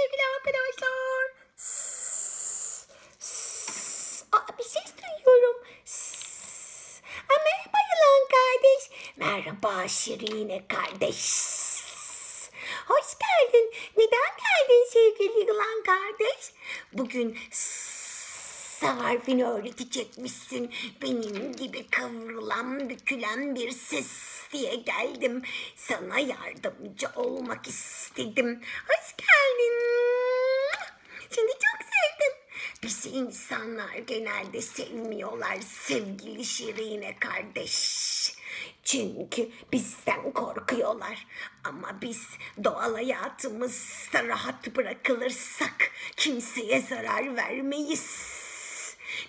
sevgili arkadaşlar. Sss, sss. Bir ses duyuyorum. Sss. Merhaba yılan kardeş. Merhaba Şirine kardeş. Sss. Hoş geldin. Neden geldin sevgili yılan kardeş? Bugün harfini öğretecekmişsin. Benim gibi kıvrılan, bükülen bir ses diye geldim. Sana yardımcı olmak istedim. Hoş geldin. Seni çok sevdim. Bizi insanlar genelde sevmiyorlar sevgili Şirine kardeş. Çünkü bizden korkuyorlar. Ama biz doğal hayatımızda rahat bırakılırsak kimseye zarar vermeyiz.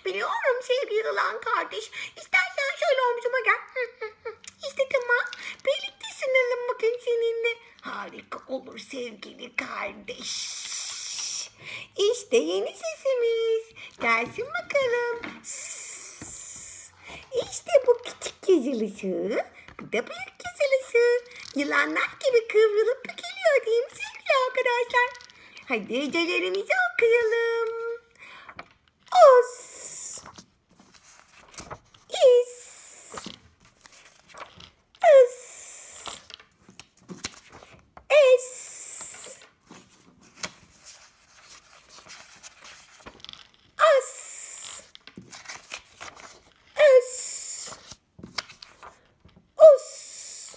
Biliyorum sevgili yılan kardeş. İstersen şöyle omzuma gel. İşte tamam. Birlikte sunalım bugün seninle. Harika olur sevgili kardeş. İşte yeni sesimiz. Gelsin bakalım. İşte bu küçük yazılışı. Bu da büyük yazılışı. Yılanlar gibi kıvrılıp bükülüyor değil mi sevgili arkadaşlar? Hadi hecelerimizi okuyalım. Os, is, ıs, es, as, ös, us.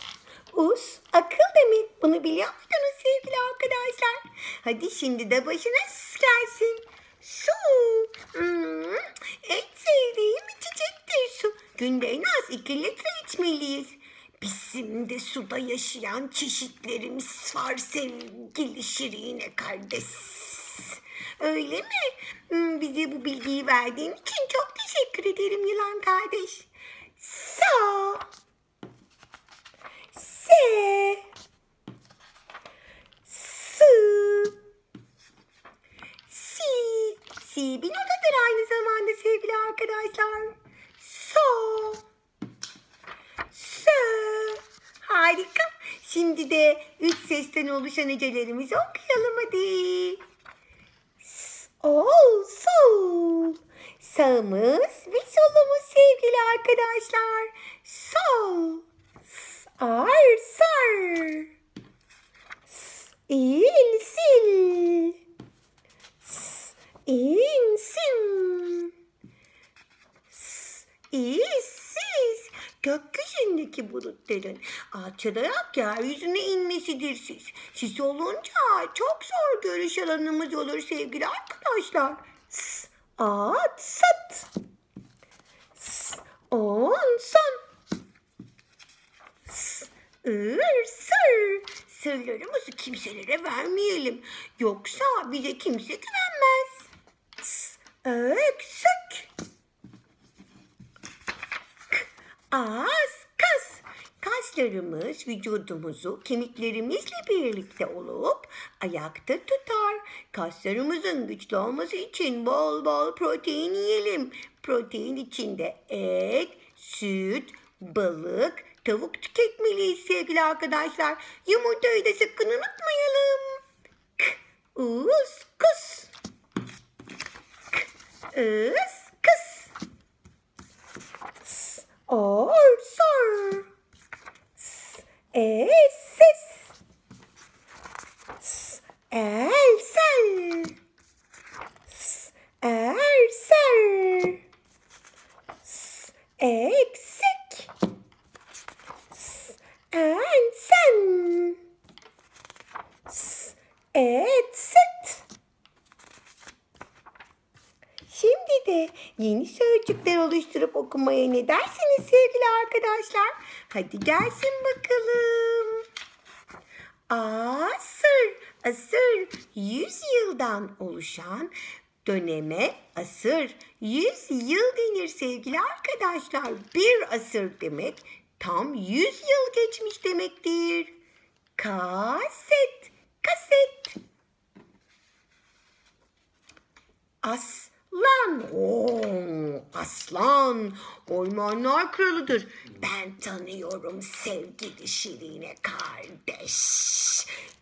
Us akıl demek. Bunu biliyor muydunuz sevgili arkadaşlar? Hadi şimdi de başına gelsin. Su. En sevdiğim içecektir su. Günde en az 2 litre içmeliyiz. Bizim de suda yaşayan çeşitlerimiz var sevgili Şirine kardeş. Öyle mi? Bize bu bilgiyi verdiğin için çok teşekkür ederim yılan kardeş. Sa. Se. Sı. Si bir notadır aynı zamanda sevgili arkadaşlar. So. Sö. Harika. Şimdi de 3 sesten oluşan hecelerimizi okuyalım hadi. Sol, sol. Sağımız ve solumuz sevgili arkadaşlar. Sol. Sar, sar. İl, sil. İnsin. İsiz. Gökyüzündeki bulutların alçalarak yeryüzüne inmesidir sis. Sis olunca çok zor görüş alanımız olur sevgili arkadaşlar. S, at, sat. S, on, son. S, ır, sır. Sırlarımızı kimselere vermeyelim. Yoksa bize kimse güvenmez. Öksük. As, kas. Kaslarımız vücudumuzu kemiklerimizle birlikte olup ayakta tutar. Kaslarımızın güçlü olması için bol bol protein yiyelim. Protein içinde et, süt, balık, tavuk tüketmeliyiz sevgili arkadaşlar. Yumurtayı da sakın unutmayalım. Us, kus. Is, kıs. Or, sor. Ses. El, sel. Ser. Eksik. Sen. Etset. Şimdi de yeni sözcükler oluşturup okumaya ne dersiniz sevgili arkadaşlar? Hadi gelsin bakalım. Asır 100 yıldan oluşan döneme asır, 100 yıl denir sevgili arkadaşlar. Bir asır demek tam 100 yıl geçmiş demektir. Kaset. Aslan. Aslan ormanlar kralıdır. Ben tanıyorum sevgili Şirine kardeş.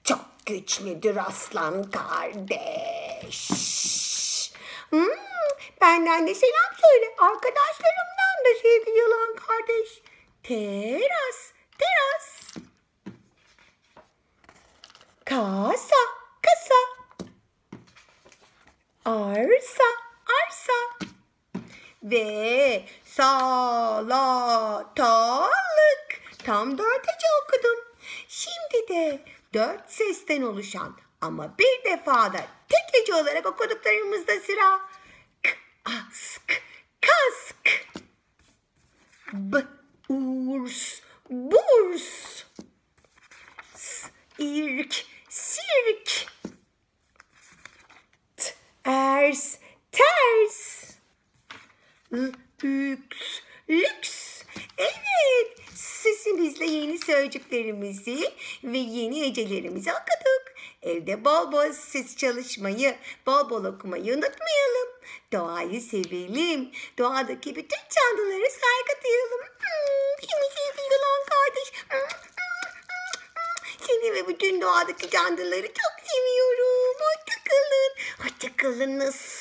Çok güçlüdür aslan kardeş. Benden de selam söyle. Arkadaşlarımdan da sevgili yılan kardeş. Teras, teras. Kasa, kasa. Arsa, arsa. Ve salatalık. Tam 4 hece okudum. Şimdi de 4 sesten oluşan ama bir defada tek hece olarak okuduklarımızda sıra. Kask, kask. Urs, burs. İrk, sirk. Ers, ters. Lüks, lüks. Evet, sesimizle yeni sözcüklerimizi ve yeni hecelerimizi okuduk. Evde bol bol ses çalışmayı, bol bol okumayı unutmayalım. Doğayı sevelim. Doğadaki bütün canlılara saygı duyalım. Seni sevgili yılan kardeş. Seni ve bütün doğadaki canlıları çok seviyorum. Hoşça kalın. Hoşça kalınız.